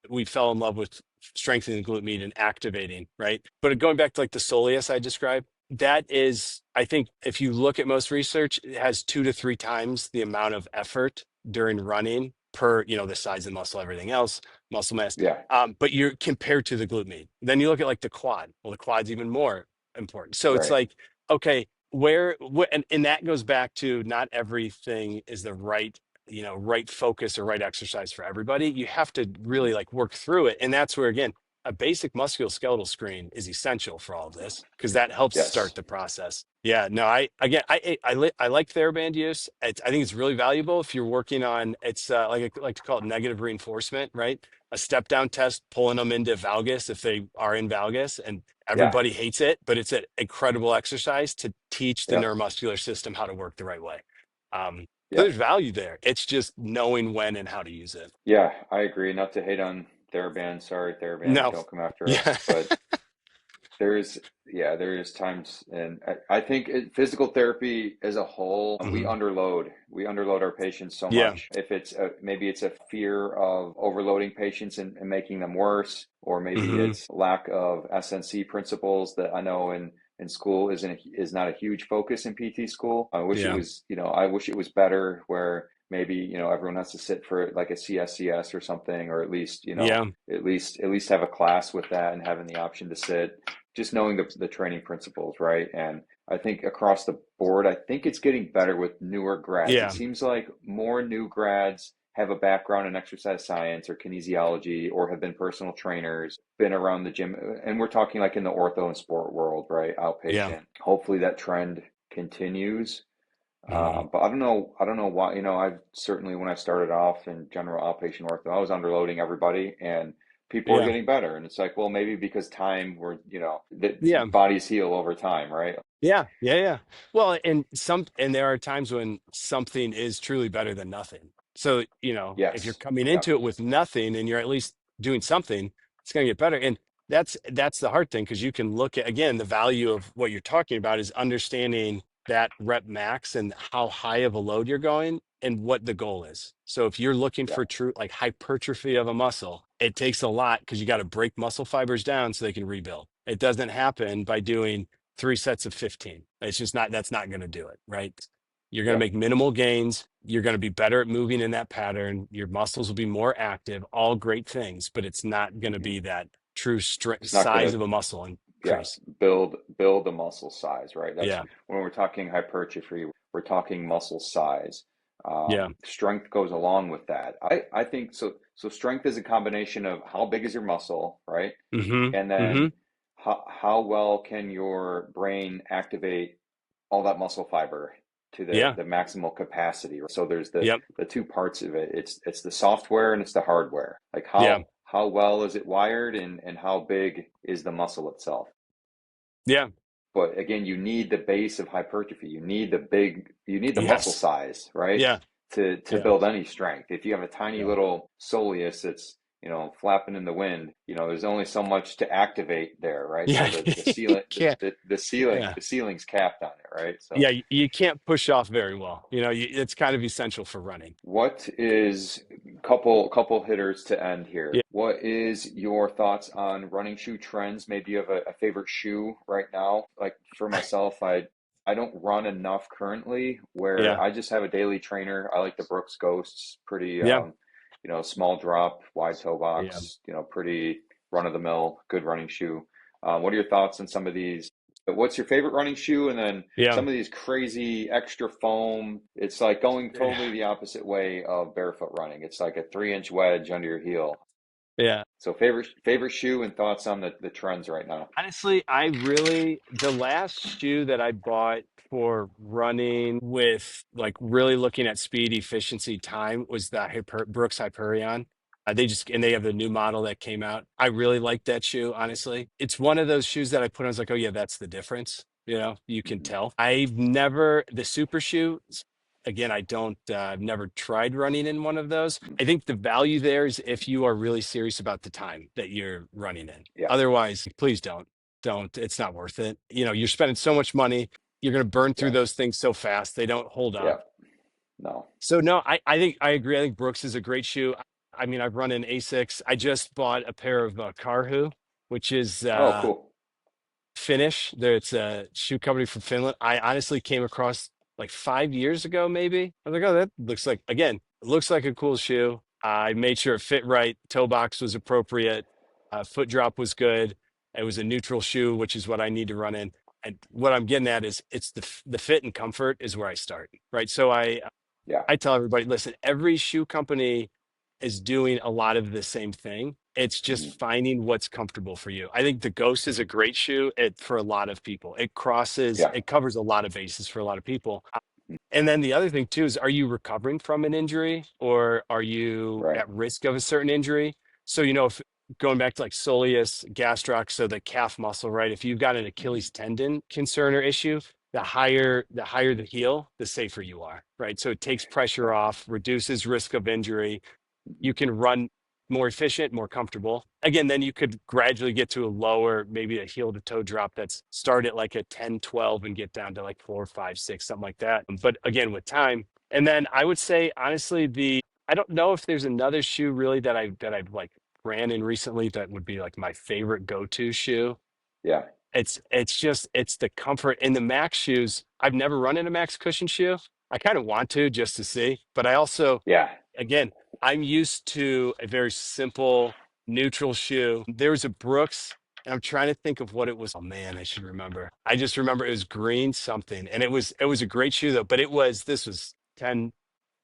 we fell in love with strengthening the glute med and activating, right? But going back to like the soleus I described, that is, I think if you look at most research, it has 2 to 3 times the amount of effort during running per, the size of the muscle, everything else, muscle mass. Yeah. But you're compared to the glute med. Then you look at like the quad. Well, the quad's even more important. So it's Right. like, okay, and that goes back to not everything is the right focus or right exercise for everybody. You have to really like work through it. And that's where, again, a basic musculoskeletal screen is essential for all of this because that helps Yes. start the process. Yeah, no, I like TheraBand use. I think it's really valuable if you're working on. It's like I like to call it negative reinforcement, right? A step down test, pulling them into valgus if they are in valgus, and Yeah. everybody hates it, but it's an incredible exercise to teach the Yep. neuromuscular system how to work the right way. So there's Yep. value there. It's just knowing when and how to use it. Yeah, I agree. Not to hate on TheraBand. Sorry, TheraBand, No, don't come after yeah, us. But there's, yeah, there's times, and I think physical therapy as a whole, Mhm. we underload our patients so Yeah, much. If it's maybe it's a fear of overloading patients and making them worse, or maybe hmm it's lack of SNC principles that I know in school is not a huge focus in PT school. I wish it yeah, was, I wish it was better where maybe, everyone has to sit for like a CSCS or something, or at least, yeah, at least have a class with that and having the option to sit, just knowing the training principles, right? And I think across the board, I think it's getting better with newer grads. It yeah, seems like more new grads have a background in exercise science or kinesiology or have been personal trainers, been around the gym. And we're talking like in the ortho and sport world, right? yeah. Outpatient. Hopefully that trend continues. hmm But I don't know why, I certainly, when I started off in general outpatient ortho, I was underloading everybody and people were Yeah, getting better. And it's like, well, maybe because time, yeah, that bodies heal over time, right? yeah, yeah, yeah. Well, and there are times when something is truly better than nothing. So, if you're Yes. coming Yeah. into it with nothing and you're at least doing something, it's going to get better. And that's the hard thing because you can look at, again, the value of what you're talking about is understanding that rep max and how high of a load you're going and what the goal is. So if you're looking Yeah. for true like hypertrophy of a muscle, it takes a lot because you got to break muscle fibers down so they can rebuild. It doesn't happen by doing 3 sets of 15. It's just not, that's not going to do it, right? You're going to Yeah. make minimal gains. You're going to be better at moving in that pattern. Your muscles will be more active, all great things, but it's not going to Mhm. be that true strength It's not size gonna, of a muscle yeah, increase. build the muscle size, right? That's Yeah. when we're talking hypertrophy, we're talking muscle size. Yeah. Strength goes along with that. I think so. So strength is a combination of how big is your muscle, right? hmm And hmm then how well can your brain activate all that muscle fiber to the Yeah. the maximal capacity. So there's the Yep. the two parts of it. It's the software and it's the hardware. Like Yeah. how well is it wired and how big is the muscle itself. Yeah. But again, you need the base of hypertrophy. You need the muscle Yes. size, right? Yeah. To Yeah. build any strength. If you have a tiny Yeah. little soleus that's, flapping in the wind, there's only so much to activate there, right? So Yeah. the You ceiling, can't. the Yeah. ceiling's capped on it, right? So Yeah. You can't push off very well. It's kind of essential for running. what is couple hitters to end here? Yeah. What is your thoughts on running shoe trends? Maybe you have a favorite shoe right now. Like for myself, I don't run enough currently where Yeah. I just have a daily trainer. I like the Brooks Ghosts, pretty Yeah. small drop, wide toe Yeah. box, pretty run of the mill, good running shoe. What are your thoughts on some of these? What's your favorite running shoe? And then Yeah. some of these crazy extra foam, it's like going Yeah. totally the opposite way of barefoot running. It's like a 3-inch wedge under your heel. Yeah. So favorite shoe and thoughts on the trends right now. Honestly, the last shoe that I bought for running with like really looking at speed, efficiency, time was the Brooks Hyperion. They have the new model that came out. I really like that shoe, honestly. It's one of those shoes that I put on, I was like, oh yeah, that's the difference. You can Mhm. tell. The super shoe, again, I've never tried running in one of those. I think the value there is if you are really serious about the time that you're running in. Yeah, Otherwise, please don't. Don't. It's not worth it. You're spending so much money. You're going to burn through yeah, those things so fast. They don't hold yeah. up. No. So no, I think I agree. I think Brooks is a great shoe. I mean, I've run in Asics. I just bought a pair of Carhu, which is Oh, cool. Finish. There, it's a shoe company from Finland. I honestly came across like 5 years ago, maybe. I was like, oh, that looks like, again, it looks like a cool shoe. I made sure it fit right. Toe box was appropriate. Foot drop was good. It was a neutral shoe, which is what I need to run in. And what I'm getting at is it's the fit and comfort is where I start, right? So Yeah. I tell everybody, listen, every shoe company is doing a lot of the same thing. It's just Hmm. finding what's comfortable for you. I think the Ghost is a great shoe for a lot of people. Yeah. It covers a lot of bases for a lot of people. And then the other thing too is, are you recovering from an injury or are you Right. at risk of a certain injury? So, if going back to like soleus, gastroc, so the calf muscle, right? If you've got an Hmm. Achilles tendon concern or issue, the higher the heel, the safer you are, right? So it takes pressure Yeah. off, reduces risk of injury. Hmm. You can run more efficient, more comfortable. Again, then you could gradually get to a lower, maybe a heel to toe drop that's start at like a 10, 12, and get down to like 4, 5, 6, something like that. But again, with time. And then I would say, honestly, I don't know if there's another shoe really that I've like ran in recently that would be like my favorite go-to shoe. Yeah. It's the comfort in the Max shoes. I've never run in a Max cushion shoe. I kind of want to just to see, but I also, Yeah. again, I'm used to a very simple neutral shoe. There was a Brooks, and I'm trying to think of what it was. Oh man, I should remember. I just remember it was green something, and it was a great shoe though. But this was 10,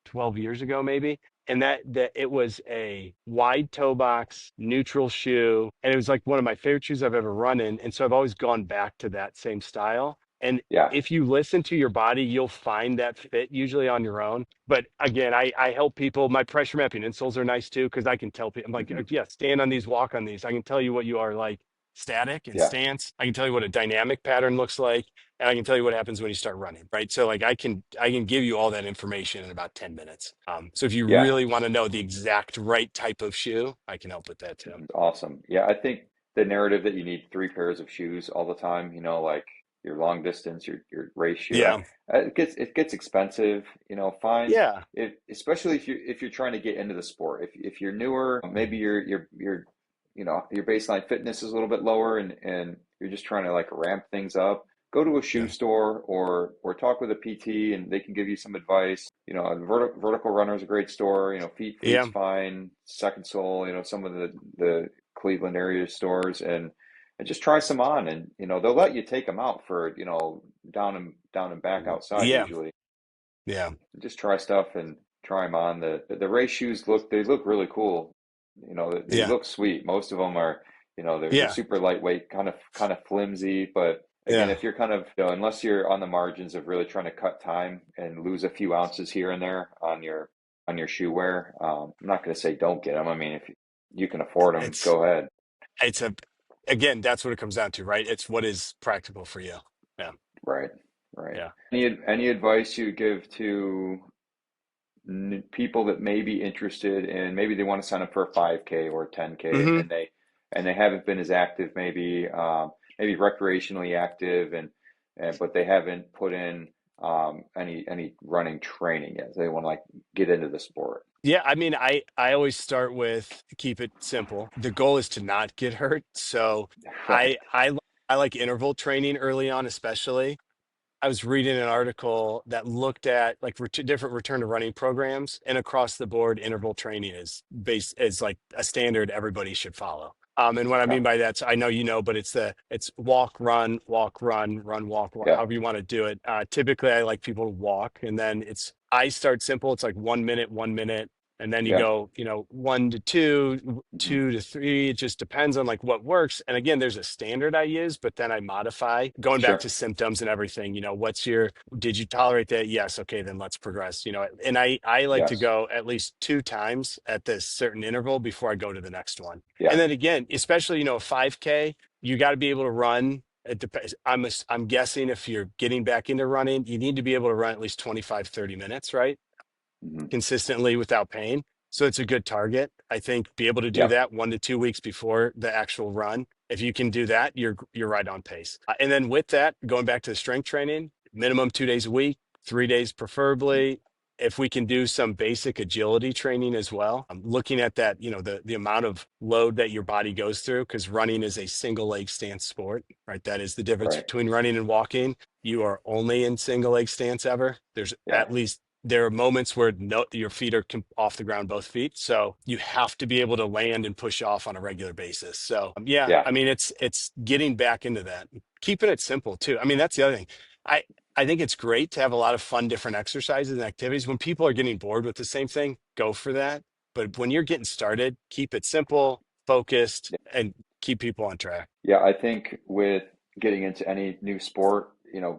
12 years ago maybe, and that it was a wide toe box neutral shoe, and it was like one of my favorite shoes I've ever run in, and so I've always gone back to that same style. And Yeah. if you listen to your body, you'll find that fit usually on your own. But again, I help people. My pressure mapping insoles are nice too, because I can tell people, I'm like, Hmm. yeah, stand on these, walk on these. I can tell you what you are like static and Yeah. stance. I can tell you what a dynamic pattern looks like, and I can tell you what happens when you start running, right? So like I can give you all that information in about 10 minutes. So if you Yeah. really want to know the exact right type of shoe, I can help with that too. Awesome. Yeah, I think the narrative that you need three pairs of shoes all the time, like your long distance, your race shoe, Yeah. it gets expensive. Find Yeah. if especially if you're trying to get into the sport. If you're newer, maybe your baseline fitness is a little bit lower, and you're just trying to like ramp things up. Go to a shoe Yeah. store or talk with a PT, and they can give you some advice. Vertical Runner is a great store. Fleet's Yeah. fine, Second Soul. Some of the Cleveland area stores, and just try some on, and they'll let you take them out for down and back outside Yeah. usually. Yeah. Just try stuff and try them on. The race shoes look really cool. They Yeah. look sweet. Most of them are, they're Yeah. super lightweight, kind of flimsy. But again, Yeah. if you're kind of, unless you're on the margins of really trying to cut time and lose a few ounces here and there on your shoe wear, I'm not going to say don't get them. I mean, if you can afford them, It's go ahead. it's a again, that's what it comes down to, right? It's what is practical for you. Yeah. Right, right. Yeah. Any advice you give to people that may be interested in, maybe they want to sign up for a 5K or a 10K, and, Hmm. and they haven't been as active, maybe recreationally active, and but they haven't put in any running training yet. So they want to like get into the sport. Yeah, I mean, I always start with keep it simple. The goal is to not get hurt. So Right. I like interval training early on, especially. I was reading an article that looked at like different return to running programs, and across the board, interval training is like a standard everybody should follow. And what I Okay. mean by that, so I know but it's walk, run, walk, run, run, walk, Yeah. however you want to do it. Typically, I like people to walk, and then I start simple. It's like 1 minute, 1 minute. And then you Yeah. go, 1 to 2, Hmm. 2 to 3. It just depends on like what works. And again, there's a standard I use, but then I modify going back to Sure. symptoms and everything. Did you tolerate that? Yes. Okay, then let's progress. And I like to Yes. go at least 2 times at this certain interval before I go to the next one. Yeah. And then again, especially, a 5K, you got to be able to run. It depends. I'm guessing if you're getting back into running, you need to be able to run at least 25, 30 minutes, right? Hmm. Consistently without pain. So it's a good target. I think be able to do Yeah. that 1 to 2 weeks before the actual run. If you can do that, you're right on pace. And then with that, going back to the strength training, minimum 2 days a week, 3 days Hmm. preferably. if we can do some basic agility training as well, looking at that, the amount of load that your body goes through, because running is a single leg stance sport, right? That is the difference Right. between running and walking. You are only in single leg stance ever. There's Yeah. at least there are moments where no, your feet are off the ground, both feet. So you have to be able to land and push off on a regular basis. So yeah, Yeah. I mean, it's getting back into that, keeping it simple too. I mean, that's the other thing. I I think it's great to have a lot of fun, different exercises and activities. When people are getting bored with the same thing, go for that. But when you're getting started, keep it simple, focused, and keep people on track. Yeah, I think with getting into any new sport,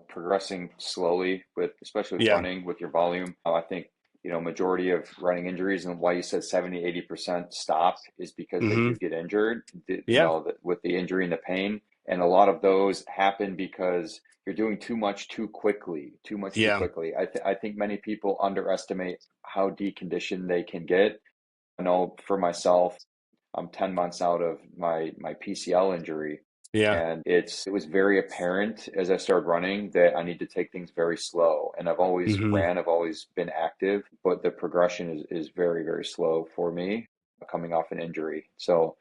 progressing slowly with, especially with Yeah. running with your volume, I think, majority of running injuries and why you said 70, 80% stop is because they Hmm. do get injured, Yeah. with the injury and the pain. And a lot of those happen because you're doing too much too quickly, too much too Yeah. quickly. I think many people underestimate how deconditioned they can get. I know for myself, I'm 10 months out of my PCL injury, Yeah. and it was very apparent as I started running that I need to take things very slow. And I've always Hmm. ran, I've always been active, but the progression is very, very slow for me coming off an injury. So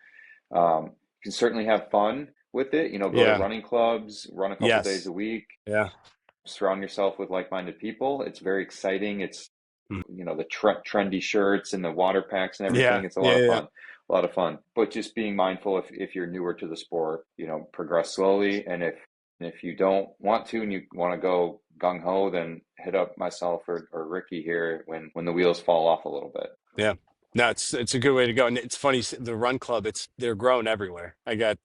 you can certainly have fun with it, go to Yeah. running clubs, run a couple days Yes. a week, Yeah. surround yourself with like-minded people. It's very exciting. It's Mm. the trendy shirts and the water packs and Yeah. everything. It's a lot Yeah. of Yeah. fun, a lot of fun. But just being mindful if you're newer to the sport, progress slowly. And if you don't want to and you want to go gung ho, then hit up myself or Ricky here when the wheels fall off a little bit. Yeah. No, it's a good way to go. And it's funny, the run club, they're growing everywhere. I got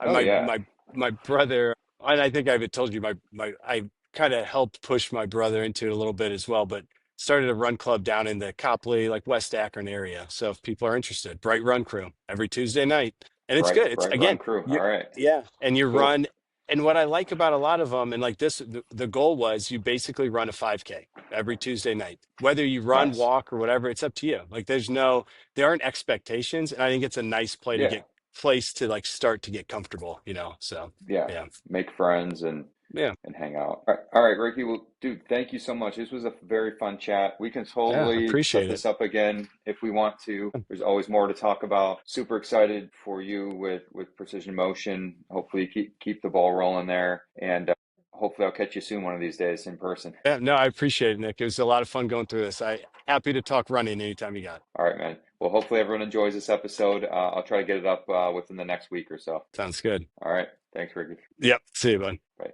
Oh yeah, my brother, and I think I've told you I kind of helped push my brother into it a little bit as well, but started a run club down in the Copley, like West Akron area. So if people are interested, Bright Run Crew every Tuesday night, and it's good. It's Bright Run again, Crew. you All right, yeah, and you cool, run. And what I like about a lot of them, and like this, the goal was you basically run a 5K every Tuesday night. Whether you run, nice. walk, or whatever, it's up to you. Like there aren't expectations, and I think it's a nice Yeah, place to like start to get comfortable. So yeah. yeah. Make friends Yeah. and hang out. All right, Ricky. Well, dude, thank you so much. This was a very fun chat. We can Yeah, I totally set appreciate it. this up again if we want to. There's always more to talk about. Super excited for you with Precision Motion. Hopefully, keep the ball rolling there, and hopefully, I'll catch you soon one of these days in person. Yeah, no, I appreciate it, Nick. It was a lot of fun going through this. I happy to talk running anytime you got it. All right, man. Well, hopefully, everyone enjoys this episode. I'll try to get it up within the next week or so. Sounds good. All right. Thanks, Ricky. Yep. See you, bud. Bye.